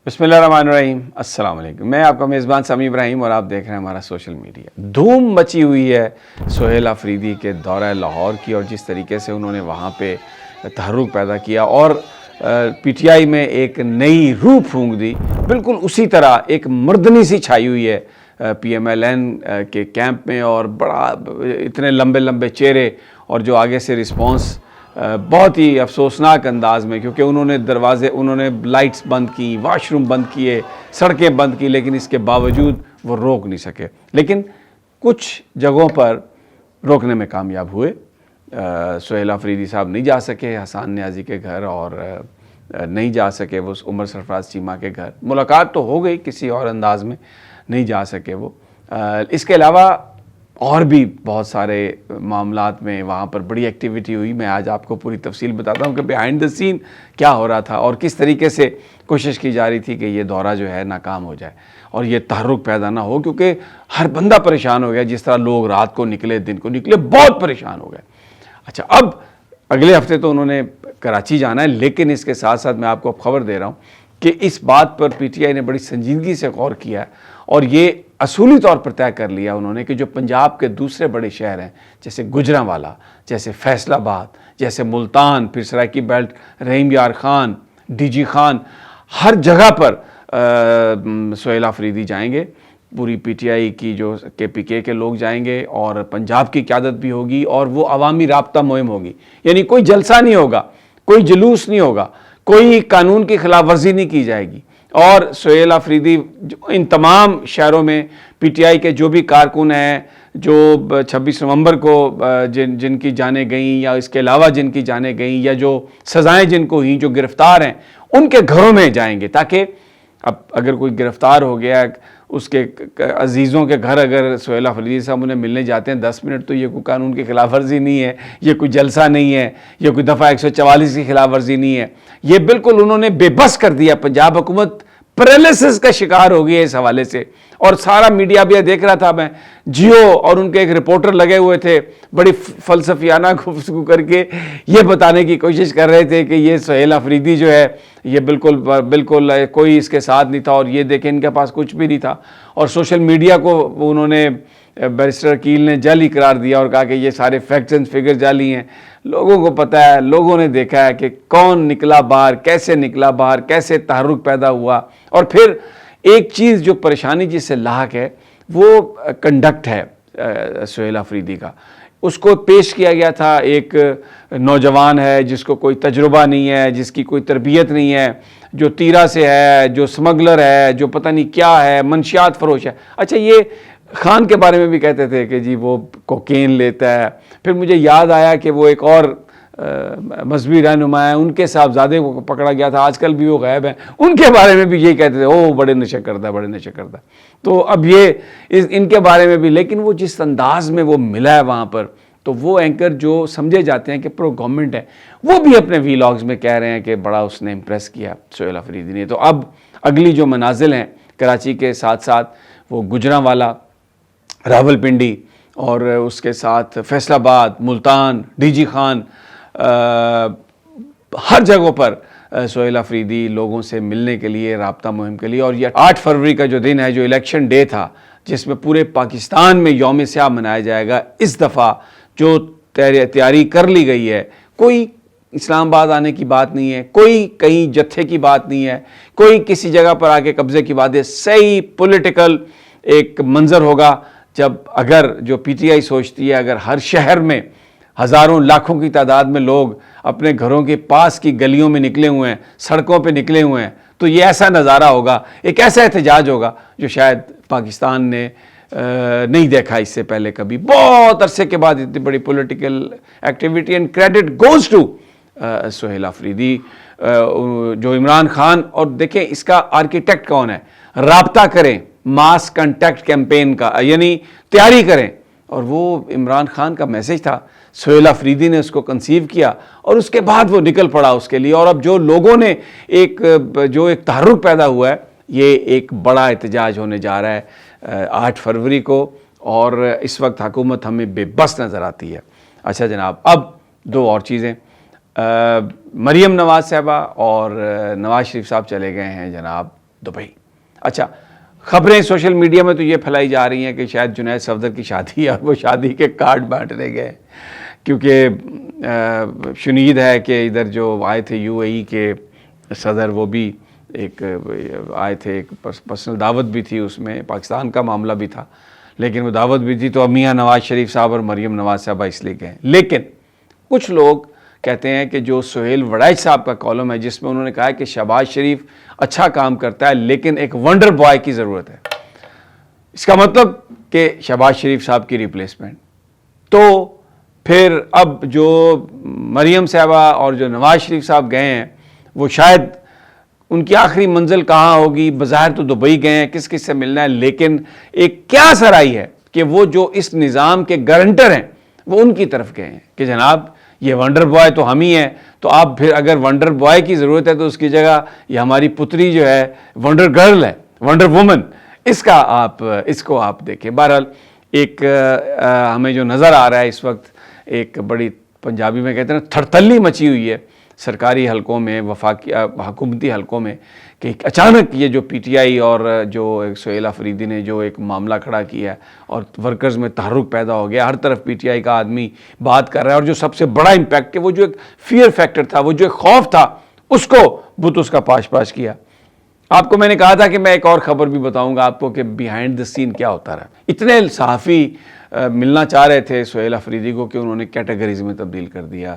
بسم اللہ الرحمن الرحیم، السلام علیکم۔ میں آپ کا میزبان سمیع ابراہیم اور آپ دیکھ رہے ہیں ہمارا سوشل میڈیا۔ دھوم مچی ہوئی ہے سہیل آفریدی کے دورہ لاہور کی، اور جس طریقے سے انہوں نے وہاں پہ تحرک پیدا کیا اور پی ٹی آئی میں ایک نئی روح پھونک دی، بالکل اسی طرح ایک مردنی سی چھائی ہوئی ہے پی ایم ایل این کے کیمپ میں، اور بڑا اتنے لمبے لمبے چہرے اور جو آگے سے رسپانس بہت ہی افسوسناک انداز میں، کیونکہ انہوں نے لائٹس بند کی، واش روم بند کیے، سڑکیں بند کی، لیکن اس کے باوجود وہ روک نہیں سکے۔ لیکن کچھ جگہوں پر روکنے میں کامیاب ہوئے۔ سہیل آفریدی صاحب نہیں جا سکے حسان نیازی کے گھر، اور نہیں جا سکے وہ عمر سرفراز چیمہ کے گھر۔ ملاقات تو ہو گئی کسی اور انداز میں، نہیں جا سکے وہ۔ اس کے علاوہ اور بھی بہت سارے معاملات میں وہاں پر بڑی ایکٹیویٹی ہوئی۔ میں آج آپ کو پوری تفصیل بتاتا ہوں کہ بیہائنڈ دا سین کیا ہو رہا تھا، اور کس طریقے سے کوشش کی جا رہی تھی کہ یہ دورہ جو ہے ناکام ہو جائے اور یہ تحرک پیدا نہ ہو، کیونکہ ہر بندہ پریشان ہو گیا۔ جس طرح لوگ رات کو نکلے، دن کو نکلے، بہت پریشان ہو گئے۔ اچھا، اب اگلے ہفتے تو انہوں نے کراچی جانا ہے، لیکن اس کے ساتھ ساتھ میں آپ کو اب خبر دے رہا ہوں کہ اس بات پر پی ٹی آئی نے بڑی سنجیدگی سے غور کیا ہے، اور یہ اصولی طور پر طے کر لیا انہوں نے کہ جو پنجاب کے دوسرے بڑے شہر ہیں، جیسے گوجرانوالا، جیسے فیصل آباد، جیسے ملتان، پھر سرائیکی بیلٹ، رحیم یار خان، ڈی جی خان، ہر جگہ پر سہیل آفریدی جائیں گے۔ پوری پی ٹی آئی کی جو کے پی کے لوگ جائیں گے، اور پنجاب کی قیادت بھی ہوگی، اور وہ عوامی رابطہ مہم ہوگی۔ یعنی کوئی جلسہ نہیں ہوگا، کوئی جلوس نہیں ہوگا، کوئی قانون کی خلاف ورزی نہیں کی جائے گی، اور سہیل آفریدی ان تمام شہروں میں پی ٹی آئی کے جو بھی کارکن ہیں، جو 26 نومبر کو جن کی جانیں گئیں، یا اس کے علاوہ جن کی جانیں گئیں، یا جو سزائیں جن کو ہوئیں، جو گرفتار ہیں، ان کے گھروں میں جائیں گے، تاکہ اب اگر کوئی گرفتار ہو گیا، اس کے عزیزوں کے گھر اگر سہیل آفریدی صاحب انہیں ملنے جاتے ہیں 10 منٹ، تو یہ کوئی قانون کی خلاف ورزی نہیں ہے، یہ کوئی جلسہ نہیں ہے، یہ کوئی دفعہ 144 کی خلاف ورزی نہیں ہے۔ یہ بالکل انہوں نے بے بس کر دیا۔ پنجاب حکومت پیرالسس کا شکار ہو گئی ہے اس حوالے سے، اور سارا میڈیا بھی دیکھ رہا تھا میں، جیو اور ان کے ایک رپورٹر لگے ہوئے تھے، بڑی فلسفیانہ گفتگو کر کے یہ بتانے کی کوشش کر رہے تھے کہ یہ سہیل آفریدی جو ہے یہ بالکل کوئی اس کے ساتھ نہیں تھا، اور یہ دیکھیں ان کے پاس کچھ بھی نہیں تھا، اور سوشل میڈیا کو انہوں نے بیرسٹر عقیل نے جعلی قرار دیا اور کہا کہ یہ سارے فیکٹس اینڈ فگر جعلی ہیں۔ لوگوں کو پتہ ہے، لوگوں نے دیکھا ہے کہ کون نکلا باہر، کیسے نکلا باہر، کیسے تحرک پیدا ہوا۔ اور پھر ایک چیز جو پریشانی جس سے لاحق ہے، وہ کنڈکٹ ہے سہیل آفریدی کا۔ اس کو پیش کیا گیا تھا، ایک نوجوان ہے جس کو کوئی تجربہ نہیں ہے، جس کی کوئی تربیت نہیں ہے، جو تیرہ سے ہے، جو سمگلر ہے، جو پتہ نہیں کیا ہے، منشیات فروش ہے۔ اچھا، یہ خان کے بارے میں بھی کہتے تھے کہ جی وہ کوکین لیتا ہے۔ پھر مجھے یاد آیا کہ وہ ایک اور مذہبی رہنما ہیں، ان کے صاحبزادے کو پکڑا گیا تھا، آج کل بھی وہ غائب ہیں، ان کے بارے میں بھی یہی کہتے تھے، او بڑے نشہ کردہ، بڑے نشہ کردہ۔ تو اب یہ ان کے بارے میں بھی، لیکن وہ جس انداز میں وہ ملا ہے وہاں پر، تو وہ اینکر جو سمجھے جاتے ہیں کہ پرو گورنمنٹ ہے، وہ بھی اپنے وی لاگز میں کہہ رہے ہیں کہ بڑا اس نے امپریس کیا سہیل آفریدی نے۔ تو اب اگلی جو منازل ہیں کراچی کے ساتھ ساتھ، وہ گوجرانوالا، راولپنڈی، اور اس کے ساتھ فیصل آباد، ملتان، ڈی جی خان، ہر جگہوں پر سہیل آفریدی لوگوں سے ملنے کے لیے، رابطہ مہم کے لیے۔ اور یہ 8 فروری کا جو دن ہے، جو الیکشن ڈے تھا، جس میں پورے پاکستان میں یوم سیاہ منایا جائے گا، اس دفعہ جو تیاری کر لی گئی ہے، کوئی اسلام آباد آنے کی بات نہیں ہے، کوئی کہیں جتھے کی بات نہیں ہے، کوئی کسی جگہ پر آ کے قبضے کی بات ہے۔ صحیح پولیٹیکل ایک منظر ہوگا جب اگر جو پی ٹی آئی سوچتی ہے، اگر ہر شہر میں ہزاروں لاکھوں کی تعداد میں لوگ اپنے گھروں کے پاس کی گلیوں میں نکلے ہوئے ہیں، سڑکوں پہ نکلے ہوئے ہیں، تو یہ ایسا نظارہ ہوگا، ایک ایسا احتجاج ہوگا جو شاید پاکستان نے نہیں دیکھا اس سے پہلے کبھی۔ بہت عرصے کے بعد اتنی بڑی political activity, and credit goes to Sohail Afridi, جو عمران خان، اور دیکھیں اس کا آرکیٹیکٹ کون ہے، رابطہ کریں، ماس کنٹیکٹ کیمپین کا، یعنی تیاری کریں، اور وہ عمران خان کا میسج تھا۔ سہیل آفریدی نے اس کو کنسیو کیا، اور اس کے بعد وہ نکل پڑا اس کے لیے، اور اب جو لوگوں نے ایک تحرک پیدا ہوا ہے، یہ ایک بڑا احتجاج ہونے جا رہا ہے 8 فروری کو، اور اس وقت حکومت ہمیں بے بس نظر آتی ہے۔ اچھا جناب، اب 2 اور چیزیں، مریم نواز صاحبہ اور نواز شریف صاحب چلے گئے ہیں جناب دبئی۔ اچھا، خبریں سوشل میڈیا میں تو یہ پھیلائی جا رہی ہیں کہ شاید جنید صفدر کی شادی ہے اور وہ شادی کے کارڈ بانٹنے گئے، کیونکہ شنید ہے کہ ادھر جو آئے تھے UAE کے صدر، وہ بھی ایک آئے تھے، ایک پرسنل دعوت بھی تھی، اس میں پاکستان کا معاملہ بھی تھا، لیکن وہ دعوت بھی تھی، تو میاں نواز شریف صاحب اور مریم نواز صاحبہ اس لیے گئے۔ لیکن کچھ لوگ کہتے ہیں کہ جو سہیل وڑائچ صاحب کا کالم ہے، جس میں انہوں نے کہا ہے کہ شہباز شریف اچھا کام کرتا ہے لیکن ایک ونڈر بوائے کی ضرورت ہے، اس کا مطلب کہ شہباز شریف صاحب کی ریپلیسمنٹ، تو پھر اب جو مریم صاحبہ اور جو نواز شریف صاحب گئے ہیں، وہ شاید ان کی آخری منزل کہاں ہوگی؟ بظاہر تو دبئی گئے ہیں، کس کس سے ملنا ہے، لیکن ایک کیا اثر آئی ہے کہ وہ جو اس نظام کے گارنٹر ہیں وہ ان کی طرف گئے ہیں کہ جناب یہ ونڈر بوائے تو ہم ہی ہیں، تو آپ پھر اگر ونڈر بوائے کی ضرورت ہے تو اس کی جگہ یہ ہماری پتری جو ہے ونڈر گرل ہے، ونڈر وومن، اس کو آپ دیکھیں۔ بہرحال ایک ہمیں جو نظر آ رہا ہے اس وقت، ایک بڑی پنجابی میں کہتے ہیں تھڑتلی مچی ہوئی ہے سرکاری حلقوں میں، وفاقی حکومتی حلقوں میں، کہ اچانک یہ جو PTI اور جو سہیل آفریدی نے جو ایک معاملہ کھڑا کیا ہے اور ورکرز میں تحرک پیدا ہو گیا، ہر طرف PTI کا آدمی بات کر رہا ہے، اور جو سب سے بڑا امپیکٹ کہ وہ جو ایک فیئر فیکٹر تھا، وہ جو ایک خوف تھا، اس کو بت اس کا پاش پاش کیا۔ آپ کو میں نے کہا تھا کہ میں ایک اور خبر بھی بتاؤں گا آپ کو کہ بیہائنڈ دا سین کیا ہوتا رہا۔ اتنے صحافی ملنا چاہ رہے تھے سہیل آفریدی کو کہ انہوں نے کیٹیگریز میں تبدیل کر دیا،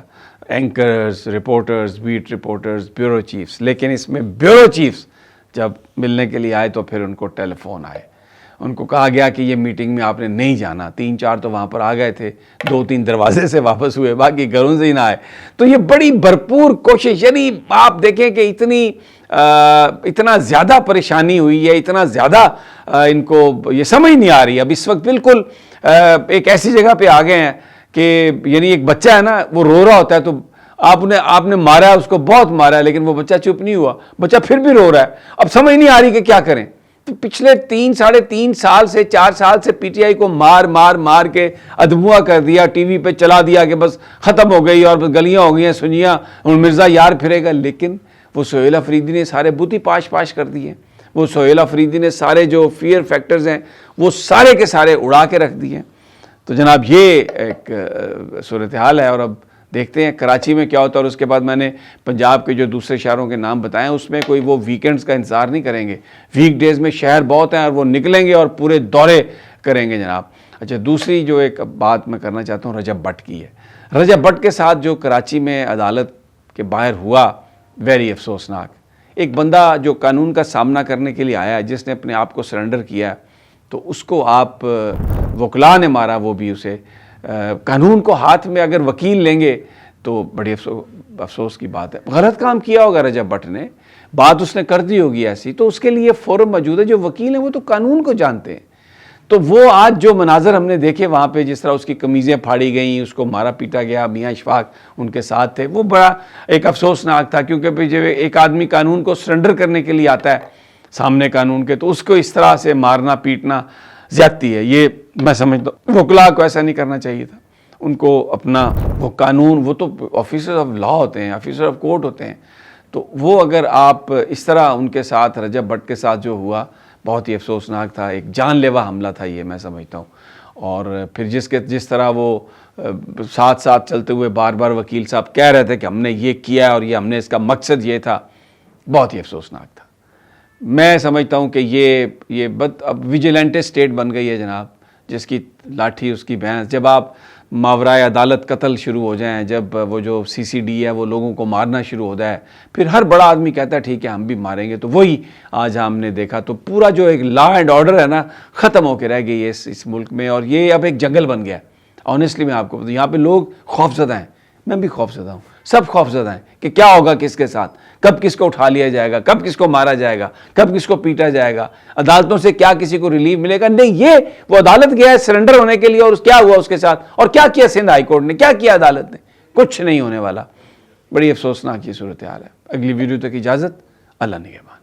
anchors, reporters, beat reporters, bureau chiefs, لیکن اس میں بیورو چیفز جب ملنے کے لیے آئے تو پھر ان کو ٹیلی فون آئے، ان کو کہا گیا کہ یہ میٹنگ میں آپ نے نہیں جانا، 3-4 تو وہاں پر آ گئے تھے، 2-3 دروازے سے واپس ہوئے، باقی گھروں سے ہی نہ آئے۔ تو یہ بڑی بھرپور کوشش، یعنی آپ دیکھیں کہ اتنا زیادہ پریشانی ہوئی ہے، اتنا زیادہ ان کو یہ سمجھ نہیں آ رہی۔ اب اس وقت بالکل ایک ایسی جگہ پہ آ گئے ہیں کہ یعنی ایک بچہ ہے نا، وہ رو رہا ہوتا ہے تو آپ نے مارا ہے، اس کو بہت مارا ہے، لیکن وہ بچہ چپ نہیں ہوا، بچہ پھر بھی رو رہا ہے، اب سمجھ نہیں آ رہی کہ کیا کریں۔ تو پچھلے 3-3.5 سال سے 4 سال سے PTI کو مار کے ادموا کر دیا، ٹی وی پہ چلا دیا کہ بس ختم ہو گئی اور گلیاں ہو گئی ہیں سنیاں، مرزا یار پھرے گا، لیکن وہ سہیل آفریدی نے سارے بوتی پاش کر دیے، وہ سہیل آفریدی نے سارے جو فیئر فیکٹرز ہیں وہ سارے کے سارے اڑا کے رکھ دیے۔ تو جناب یہ ایک صورتحال ہے، اور اب دیکھتے ہیں کراچی میں کیا ہوتا ہے۔ اور اس کے بعد میں نے پنجاب کے جو دوسرے شہروں کے نام بتائے، اس میں کوئی وہ ویکینڈز کا انتظار نہیں کریں گے، ویک ڈیز میں شہر بہت ہیں اور وہ نکلیں گے اور پورے دورے کریں گے جناب۔ اچھا، دوسری جو ایک بات میں کرنا چاہتا ہوں رجب بٹ کی ہے۔ رجب بٹ کے ساتھ جو کراچی میں عدالت کے باہر ہوا، ویری افسوسناک۔ ایک بندہ جو قانون کا سامنا کرنے کے لیے آیا ہے، جس نے اپنے آپ کو سرنڈر کیا ہے، تو اس کو آپ وکلا نے مارا، وہ بھی اسے قانون کو ہاتھ میں اگر وکیل لیں گے تو بڑی افسوس کی بات ہے۔ غلط کام کیا ہوگا رجب بٹ نے، بات اس نے کر دی ہوگی ایسی، تو اس کے لیے فورم موجود ہے۔ جو وکیل ہیں وہ تو قانون کو جانتے ہیں۔ تو وہ آج جو مناظر ہم نے دیکھے وہاں پہ، جس طرح اس کی قمیضیں پھاڑی گئیں، اس کو مارا پیٹا گیا، میاں اشفاق ان کے ساتھ تھے، وہ بڑا ایک افسوسناک تھا، کیونکہ جب ایک آدمی قانون کو سرنڈر کرنے کے لیے آتا ہے سامنے قانون کے، تو اس کو اس طرح سے مارنا پیٹنا زیادتی ہے۔ یہ میں سمجھتا ہوں وکلا کو ایسا نہیں کرنا چاہیے تھا، ان کو اپنا وہ قانون، وہ تو آفیسر آف لا ہوتے ہیں، آفیسر آف کورٹ ہوتے ہیں، تو وہ اگر آپ اس طرح ان کے ساتھ رجب بٹ کے ساتھ جو ہوا بہت ہی افسوسناک تھا، ایک جان لیوا حملہ تھا یہ، میں سمجھتا ہوں۔ اور پھر جس طرح وہ ساتھ چلتے ہوئے بار بار وکیل صاحب کہہ رہے تھے کہ ہم نے یہ کیا اور یہ ہم نے اس کا مقصد یہ تھا، بہت ہی افسوسناک تھا۔ میں سمجھتا ہوں کہ یہ اب ویجیلنٹے سٹیٹ بن گئی ہے جناب، جس کی لاٹھی اس کی بھینس۔ جب آپ ماورائے عدالت قتل شروع ہو جائیں، جب وہ جو CCD ہے وہ لوگوں کو مارنا شروع ہو جائے، پھر ہر بڑا آدمی کہتا ہے ٹھیک ہے ہم بھی ماریں گے، تو وہی آج ہم نے دیکھا۔ تو پورا جو ایک لا اینڈ آرڈر ہے نا، ختم ہو کے رہ گئی ہے اس ملک میں، اور یہ اب ایک جنگل بن گیا ہے۔ آنیسٹلی میں آپ کو بتاؤں، یہاں پہ لوگ خوفزدہ ہیں، میں بھی خوفزدہ ہوں، سب خوفزدہ ہیں کہ کیا ہوگا کس کے ساتھ، کب کس کو اٹھا لیا جائے گا، کب کس کو مارا جائے گا، کب کس کو پیٹا جائے گا، عدالتوں سے کیا کسی کو ریلیف ملے گا۔ نہیں، یہ وہ عدالت گیا ہے سرنڈر ہونے کے لیے، اور کیا ہوا اس کے ساتھ، اور کیا کیا سندھ ہائی کورٹ نے، کیا کیا عدالت نے، کچھ نہیں ہونے والا۔ بڑی افسوسناک یہ صورتحال ہے۔ اگلی ویڈیو تک اجازت، اللہ نگہبان۔